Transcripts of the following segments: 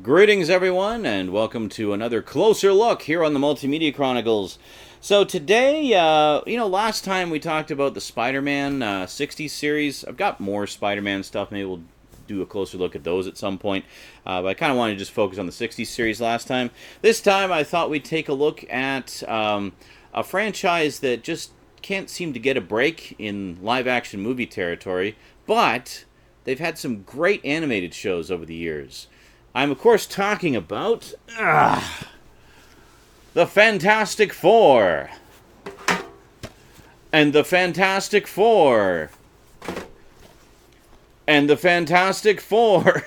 Greetings, everyone, and welcome to another closer look here on the Multimedia Chronicles. So today, last time we talked about the Spider-Man 60s series. I've got more Spider-Man stuff. Maybe we'll do a closer look at those at some point. But I kind of wanted to just focus on the 60s series last time. This time, I thought we'd take a look at a franchise that just can't seem to get a break in live-action movie territory, but they've had some great animated shows over the years. I'm, of course, talking about the Fantastic Four. And the Fantastic Four. And the Fantastic Four.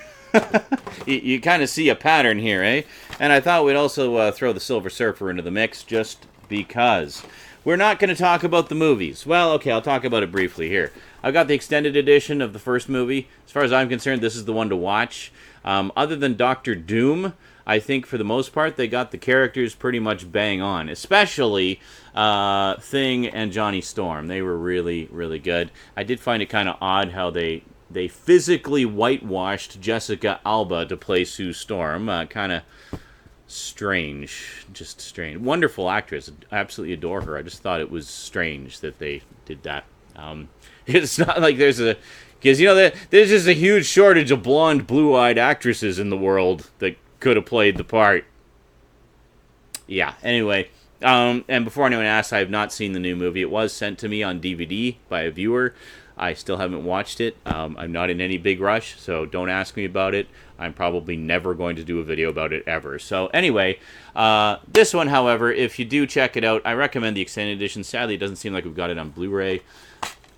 you kind of see a pattern here, eh? And I thought we'd also throw the Silver Surfer into the mix just because. We're not going to talk about the movies. Well, okay, I'll talk about it briefly here. I've got the extended edition of the first movie. As far as I'm concerned, this is the one to watch. Other than Doctor Doom, I think for the most part they got the characters pretty much bang on. Especially Thing and Johnny Storm. They were really, really good. I did find it kind of odd how they physically whitewashed Jessica Alba to play Sue Storm. Kind of strange. Just strange. Wonderful actress. I absolutely adore her. I just thought it was strange that they did that. It's not like there's a... Because, there's just a huge shortage of blonde, blue-eyed actresses in the world that could have played the part. Yeah, anyway. And before anyone asks, I have not seen the new movie. It was sent to me on DVD by a viewer. I still haven't watched it. I'm not in any big rush, so don't ask me about it. I'm probably never going to do a video about it ever. So anyway, this one, however, if you do check it out, I recommend the extended edition. Sadly, it doesn't seem like we've got it on Blu-ray.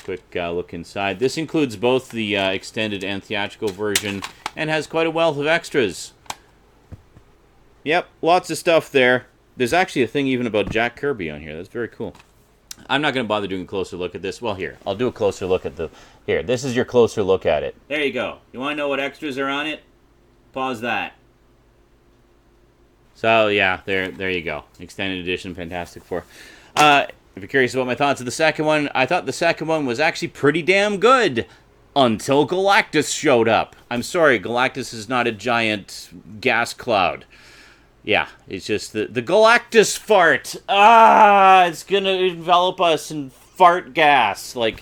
Quick look inside. This includes both the extended and theatrical version and has quite a wealth of extras. Yep, lots of stuff there. There's actually a thing even about Jack Kirby on here. That's very cool. I'm not going to bother doing a closer look at this. Well, here, I'll do a closer look at the... Here, this is your closer look at it. There you go. You want to know what extras are on it? Pause that. So, yeah, there you go. Extended edition, Fantastic Four. If you're curious about my thoughts of the second one, I thought the second one was actually pretty damn good. Until Galactus showed up. I'm sorry, Galactus is not a giant gas cloud. Yeah, it's just the Galactus fart. It's gonna envelop us in fart gas. Like,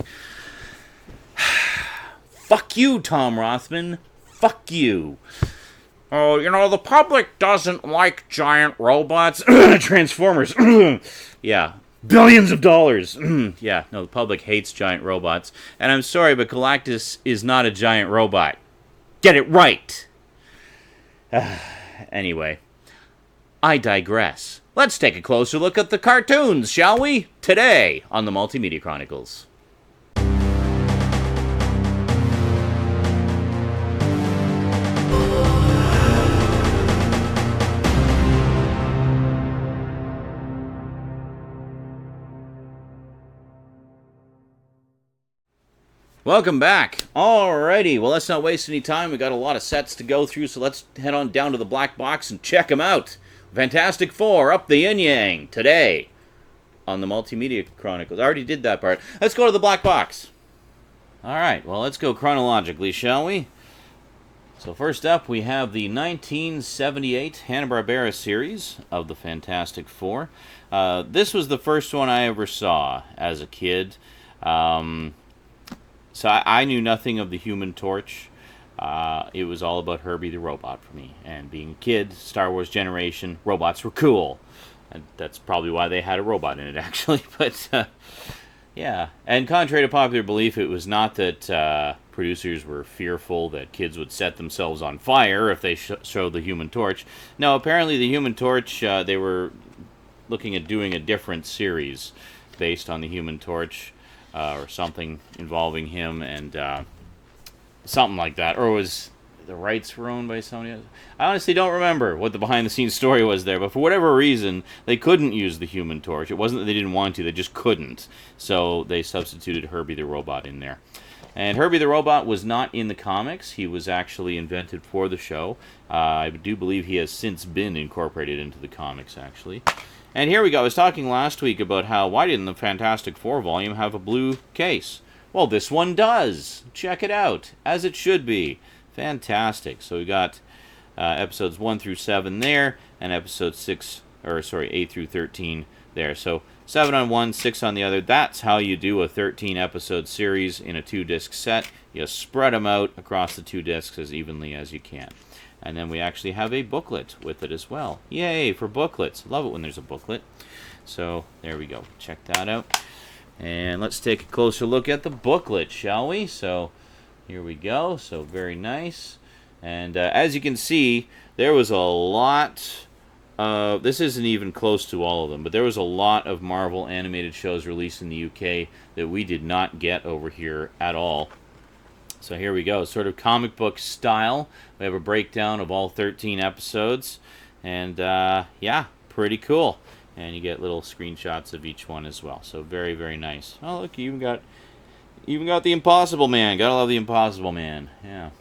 fuck you, Tom Rothman. Fuck you. Oh, the public doesn't like giant robots. Transformers. Yeah. Billions of dollars. Yeah, no, the public hates giant robots. And I'm sorry, but Galactus is not a giant robot. Get it right. Anyway, I digress. Let's take a closer look at the cartoons, shall we? Today on the Multimedia Chronicles. Welcome back. Alrighty, well, let's not waste any time. We got a lot of sets to go through, so let's head on down to the black box and check them out. Fantastic Four, up the yin-yang, today on the Multimedia Chronicles. I already did that part. Let's go to the black box. Alright, well, let's go chronologically, shall we? So first up, we have the 1978 Hanna-Barbera series of the Fantastic Four. This was the first one I ever saw as a kid. So I knew nothing of the Human Torch. It was all about Herbie the Robot for me. And being a kid, Star Wars generation, robots were cool. And that's probably why they had a robot in it, actually. But, yeah. And contrary to popular belief, it was not that producers were fearful that kids would set themselves on fire if they showed the Human Torch. No, apparently the Human Torch, they were looking at doing a different series based on the Human Torch. Or something involving him, and something like that. Or was the rights were owned by somebody else? I honestly don't remember what the behind-the-scenes story was there, but for whatever reason, they couldn't use the Human Torch. It wasn't that they didn't want to, they just couldn't. So they substituted Herbie the Robot in there. And Herbie the Robot was not in the comics. He was actually invented for the show. I do believe he has since been incorporated into the comics, actually. And here we go. I was talking last week about how, why didn't the Fantastic Four volume have a blue case? Well, this one does. Check it out. As it should be. Fantastic. So we got episodes 1 through 7 there, and episodes 8 through 13 there. So 7 on one, 6 on the other. That's how you do a 13-episode series in a 2-disc set. You spread them out across the 2 discs as evenly as you can. And then we actually have a booklet with it as well. Yay, for booklets. Love it when there's a booklet. So there we go. Check that out. And let's take a closer look at the booklet, shall we? So here we go. So very nice. And as you can see, there was a lot of... This isn't even close to all of them, but there was a lot of Marvel animated shows released in the UK that we did not get over here at all. So here we go, sort of comic book style. We have a breakdown of all 13 episodes, and yeah, pretty cool. And you get little screenshots of each one as well. So very, very nice. Oh, look, you even got the Impossible Man. Gotta love the Impossible Man. Yeah,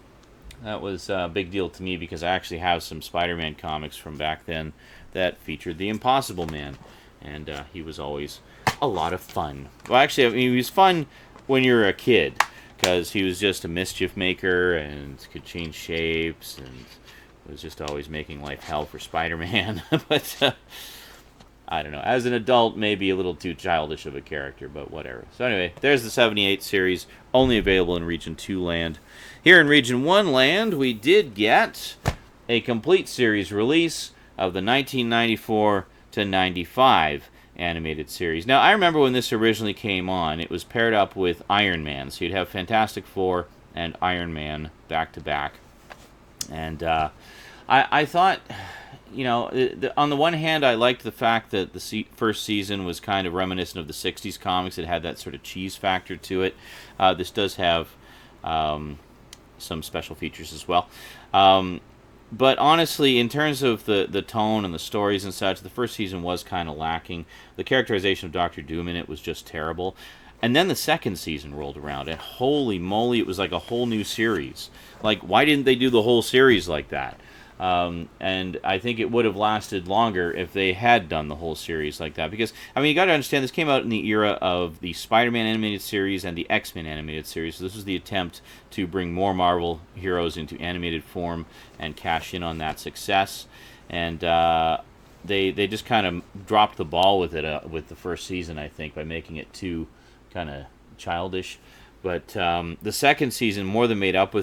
that was a big deal to me because I actually have some Spider-Man comics from back then that featured the Impossible Man, and he was always a lot of fun. Well, actually, I mean, he was fun when you were a kid, because he was just a mischief maker and could change shapes and was just always making life hell for Spider-Man. But I don't know. As an adult, maybe a little too childish of a character, but whatever. So anyway, there's the 78 series, only available in Region 2 land. Here in Region 1 land, we did get a complete series release of the 1994 to 95 animated series. Now, I remember when this originally came on, it was paired up with Iron Man. So you'd have Fantastic Four and Iron Man back to back. And I thought, you know, on the one hand, I liked the fact that the first season was kind of reminiscent of the 60s comics. It had that sort of cheese factor to it. This does have some special features as well. But honestly, in terms of the tone and the stories and such, the first season was kind of lacking. The characterization of Doctor Doom in it was just terrible. And then the second season rolled around, and holy moly, it was like a whole new series. Like, why didn't they do the whole series like that? And I think it would have lasted longer if they had done the whole series like that. Because, I mean, you got to understand, this came out in the era of the Spider-Man animated series and the X-Men animated series. So this was the attempt to bring more Marvel heroes into animated form and cash in on that success. And they just kind of dropped the ball with it with the first season, I think, by making it too kind of childish. But the second season more than made up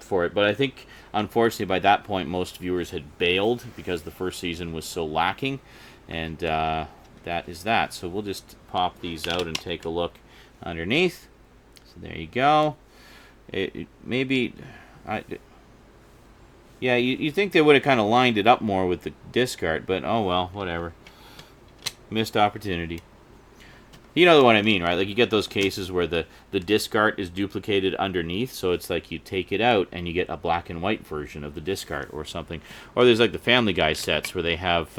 for it. But I think, unfortunately, by that point, most viewers had bailed because the first season was so lacking. And that is that. So we'll just pop these out and take a look underneath. So there you go. Yeah, you think they would have kind of lined it up more with the disc art, but oh well, whatever. Missed opportunity. You know what I mean, right? Like, you get those cases where the disc art is duplicated underneath, so it's like you take it out and you get a black and white version of the disc art or something. Or there's like the Family Guy sets where they have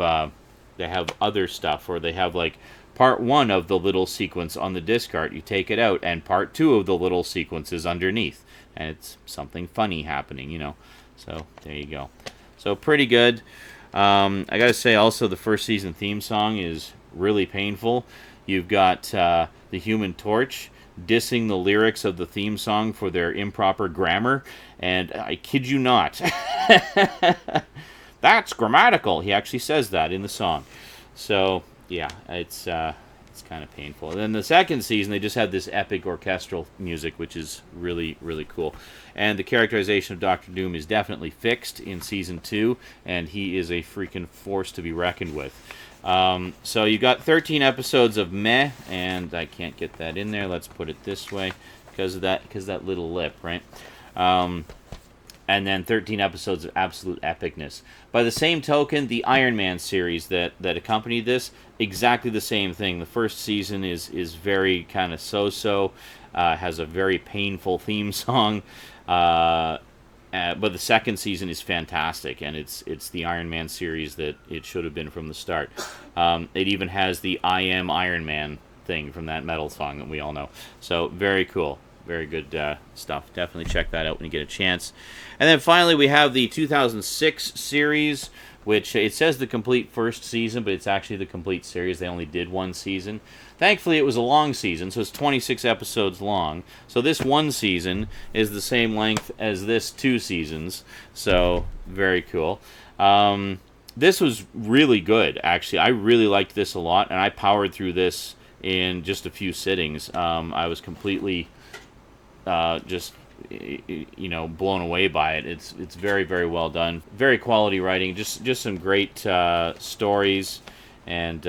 other stuff, or they have like part 1 of the little sequence on the disc art, you take it out, and part 2 of the little sequence is underneath. And it's something funny happening, you know. So there you go. So pretty good. I gotta say also, the first season theme song is really painful. You've got the Human Torch dissing the lyrics of the theme song for their improper grammar, and I kid you not, that's grammatical. He actually says that in the song. So yeah, it's kind of painful. And then the second season, they just had this epic orchestral music, which is really, really cool. And the characterization of Doctor Doom is definitely fixed in season 2, and he is a freaking force to be reckoned with. So you got 13 episodes of meh, and I can't get that in there. Let's put it this way, because that little lip, right? And then 13 episodes of absolute epicness. By the same token, the Iron Man series that accompanied this, exactly the same thing. The first season is very kind of so-so, has a very painful theme song, but the second season is fantastic, and it's the Iron Man series that it should have been from the start. It even has the I Am Iron Man thing from that metal song that we all know. So very cool. very good stuff. Definitely check that out when you get a chance. And then finally, we have the 2006 series, which it says the complete first season, but it's actually the complete series. They only did one season. Thankfully, it was a long season, so it's 26 episodes long. So this one season is the same length as this 2 seasons. So, very cool. This was really good, actually. I really liked this a lot, and I powered through this in just a few sittings. I was completely just blown away by it. It's very, very well done. Very quality writing. Just some great stories and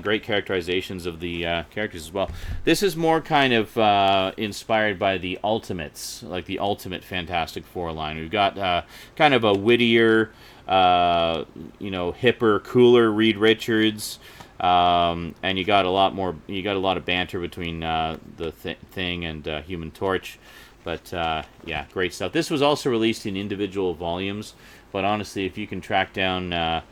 great characterizations of the characters as well. This is more kind of inspired by the Ultimates, like the Ultimate Fantastic Four line. We've got kind of a wittier, hipper, cooler Reed Richards, and you got a lot more. You got a lot of banter between the Thing and Human Torch. But yeah, great stuff. This was also released in individual volumes. But honestly, if you can track down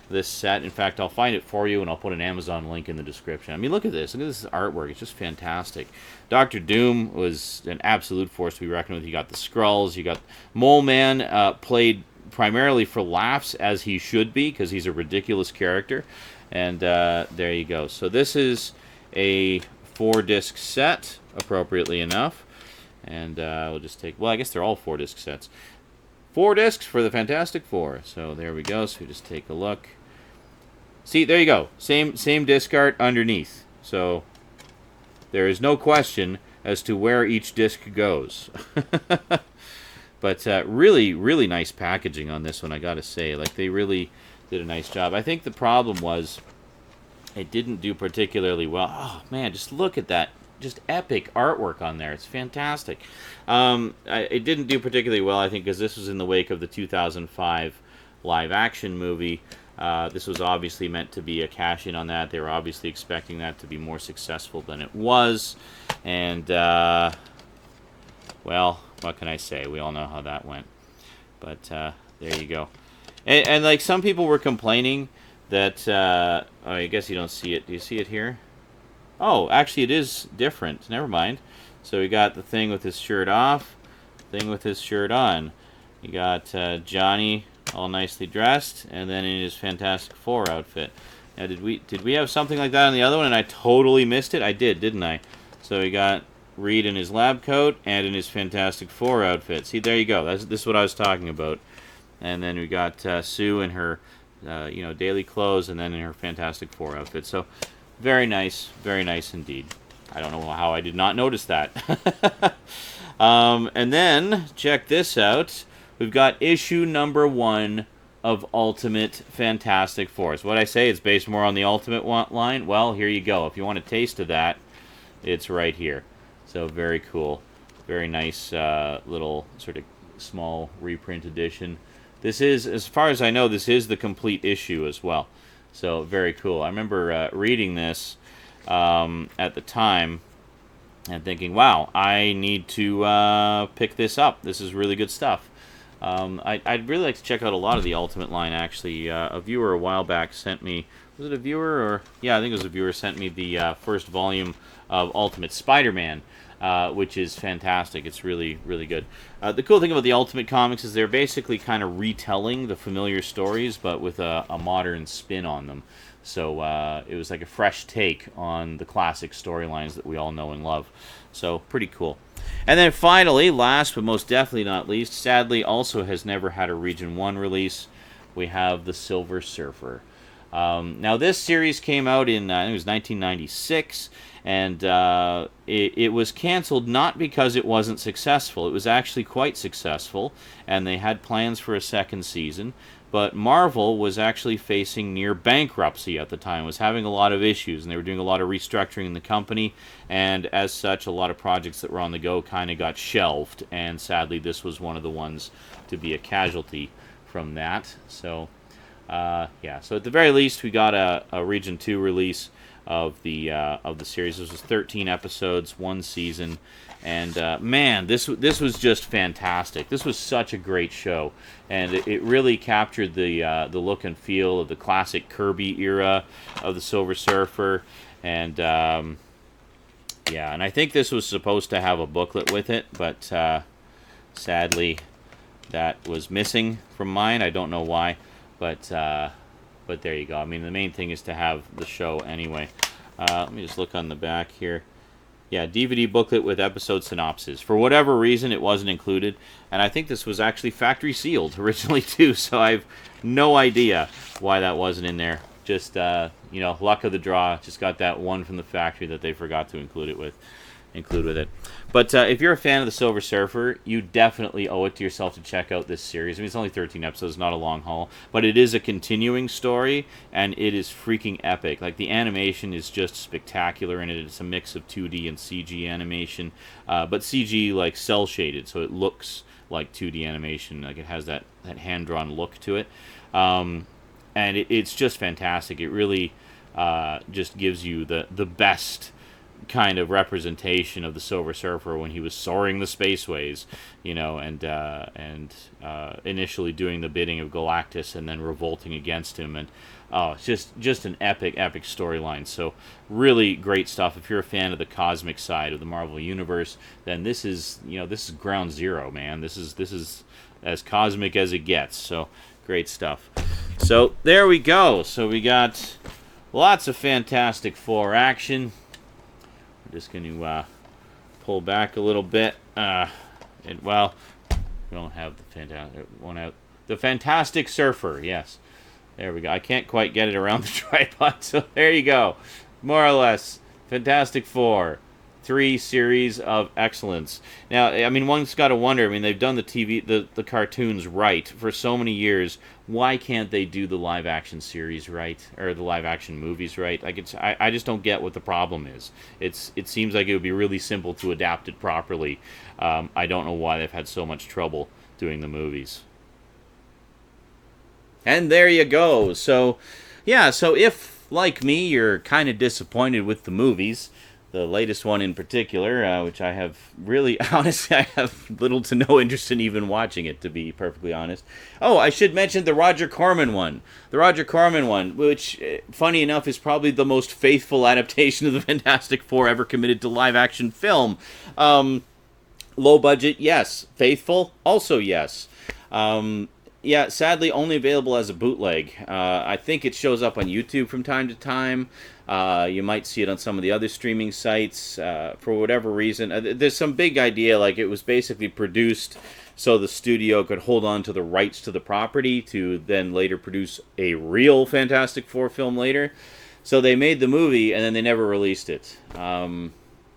this set, in fact, I'll find it for you, and I'll put an Amazon link in the description. I mean, look at this. Look at this artwork. It's just fantastic. Dr. Doom was an absolute force to be reckoned with. You got the Skrulls. You got Mole Man, played primarily for laughs, as he should be, because he's a ridiculous character. And there you go. So this is a 4-disc set, appropriately enough. And we'll just take... Well, I guess they're all 4-disc sets. 4 discs for the Fantastic Four. So there we go. So we just take a look. See, there you go. Same disc art underneath. So there is no question as to where each disc goes. But really, really nice packaging on this one, I gotta say. Like, they really did a nice job. I think the problem was it didn't do particularly well. Oh, man, just look at that. Just epic artwork on there. It's fantastic. It didn't do particularly well, I think, because this was in the wake of the 2005 live-action movie. This was obviously meant to be a cash-in on that. They were obviously expecting that to be more successful than it was. And, well, what can I say? We all know how that went. But there you go. And like, some people were complaining that... oh, I guess you don't see it. Do you see it here? Oh, actually, it is different. Never mind. So we got the Thing with his shirt off, Thing with his shirt on. You got Johnny all nicely dressed, and then in his Fantastic Four outfit. Now, did we have something like that on the other one, and I totally missed it? I did, didn't I? So we got Reed in his lab coat and in his Fantastic Four outfit. See, there you go. This is what I was talking about. And then we got Sue in her, daily clothes, and then in her Fantastic Four outfit. So. Very nice indeed. I don't know how I did not notice that. And then, check this out. We've got issue number 1 of Ultimate Fantastic Four. So what I say, it's based more on the Ultimate line. Well, here you go. If you want a taste of that, it's right here. So very cool. Very nice little sort of small reprint edition. This is, as far as I know, this is the complete issue as well. So, very cool. I remember reading this at the time and thinking, wow, I need to pick this up. This is really good stuff. I'd really like to check out a lot of the Ultimate line, actually. A viewer a while back sent me... Was it a viewer? Or yeah, I think it was a viewer sent me the first volume of Ultimate Spider-Man, which is fantastic. It's really, really good. The cool thing about the Ultimate comics is they're basically kind of retelling the familiar stories, but with a modern spin on them. So it was like a fresh take on the classic storylines that we all know and love. So pretty cool. And then finally, last but most definitely not least, sadly also has never had a Region 1 release, we have the Silver Surfer. Now this series came out in, I think it was 1996, and it was canceled not because it wasn't successful. It was actually quite successful, and they had plans for a second season, but Marvel was actually facing near bankruptcy at the time, was having a lot of issues, and they were doing a lot of restructuring in the company, and as such, a lot of projects that were on the go kind of got shelved, and sadly this was one of the ones to be a casualty from that. So yeah, so at the very least we got a Region 2 release of the series. This was 13 episodes, 1 season, and man, this was just fantastic. This was such a great show, and it really captured the look and feel of the classic Kirby era of the Silver Surfer, and Yeah, and I think this was supposed to have a booklet with it, but sadly that was missing from mine. I don't know why, but there you go. I mean, the main thing is to have the show anyway. Let me just look on the back here. Yeah, DVD booklet with episode synopsis. For whatever reason, it wasn't included, and I think this was actually factory sealed originally too, so I have no idea why that wasn't in there. Just, luck of the draw. Just got that one from the factory that they forgot to include with it. But if you're a fan of the Silver Surfer, you definitely owe it to yourself to check out this series. I mean, it's only 13 episodes, not a long haul, but it is a continuing story, and it is freaking epic. Like, the animation is just spectacular in it. It's a mix of 2D and CG animation, but CG, like, cel-shaded, so it looks like 2D animation. Like, it has that hand-drawn look to it. And it's just fantastic. It really just gives you the best kind of representation of the Silver Surfer when he was soaring the spaceways, and initially doing the bidding of Galactus and then revolting against him, and it's just an epic storyline. So really great stuff. If you're a fan of the cosmic side of the Marvel Universe, then this is ground zero, man. This is as cosmic as it gets. So great stuff. So there we go. So we got lots of Fantastic Four action. Just going to pull back a little bit. We don't have the Fantastic Surfer. Yes, there we go. I can't quite get it around the tripod, so there you go. More or less, Fantastic Four, 3 series of excellence. Now, I mean, one's got to wonder. I mean, they've done the cartoons right for so many years. Why can't they do the live action series right, or the live action movies right? Like, I just don't get what the problem is. It seems like it would be really simple to adapt it properly. I don't know why they've had so much trouble doing the movies. And there you go. So, yeah. So if, like me, you're kind of disappointed with the movies, the latest one in particular, which I have really, honestly, I have little to no interest in even watching it, to be perfectly honest. Oh, I should mention the Roger Corman one. The Roger Corman one, which, funny enough, is probably the most faithful adaptation of the Fantastic Four ever committed to live-action film. Low budget, yes. Faithful, also yes. Yeah, sadly, only available as a bootleg. I think it shows up on YouTube from time to time. You might see it on some of the other streaming sites. For whatever reason, there's some big idea, like it was basically produced so the studio could hold on to the rights to the property to then later produce a real Fantastic Four film later. So they made the movie and then they never released it,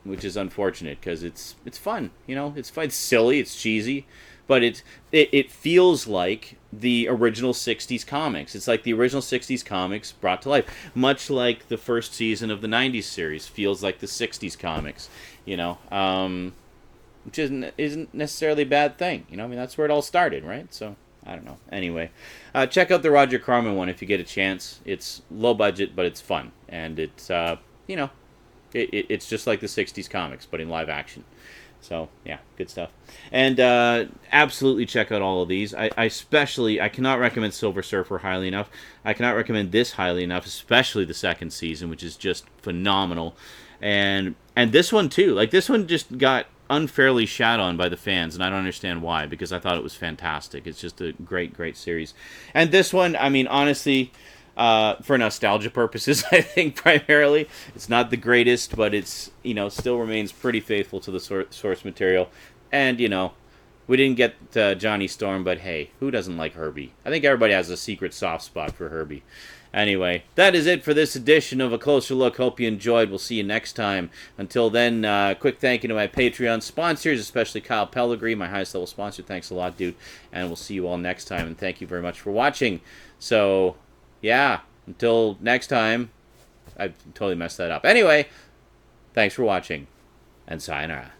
which is unfortunate because it's fun. It's fun. It's silly. It's cheesy. But it feels like the original 60s comics. It's like the original 60s comics brought to life. Much like the first season of the 90s series feels like the 60s comics, which isn't necessarily a bad thing. I mean, that's where it all started, right? So, I don't know. Anyway, check out the Roger Corman one if you get a chance. It's low budget, but it's fun. And it's, it's just like the 60s comics, but in live action. So, yeah, good stuff. And absolutely check out all of these. I cannot recommend Silver Surfer highly enough. I cannot recommend this highly enough, especially the second season, which is just phenomenal. And this one, too. Like, this one just got unfairly shat on by the fans, and I don't understand why, because I thought it was fantastic. It's just a great series. And this one, I mean, honestly, for nostalgia purposes, I think primarily. It's not the greatest, but it's, still remains pretty faithful to the source material. And, we didn't get Johnny Storm, but hey, who doesn't like Herbie? I think everybody has a secret soft spot for Herbie. Anyway, that is it for this edition of A Closer Look. Hope you enjoyed. We'll see you next time. Until then, quick thank you to my Patreon sponsors, especially Kyle Pellegrini, my highest level sponsor. Thanks a lot, dude. And we'll see you all next time. And thank you very much for watching. So, yeah, until next time. I totally messed that up. Anyway, thanks for watching, and sayonara.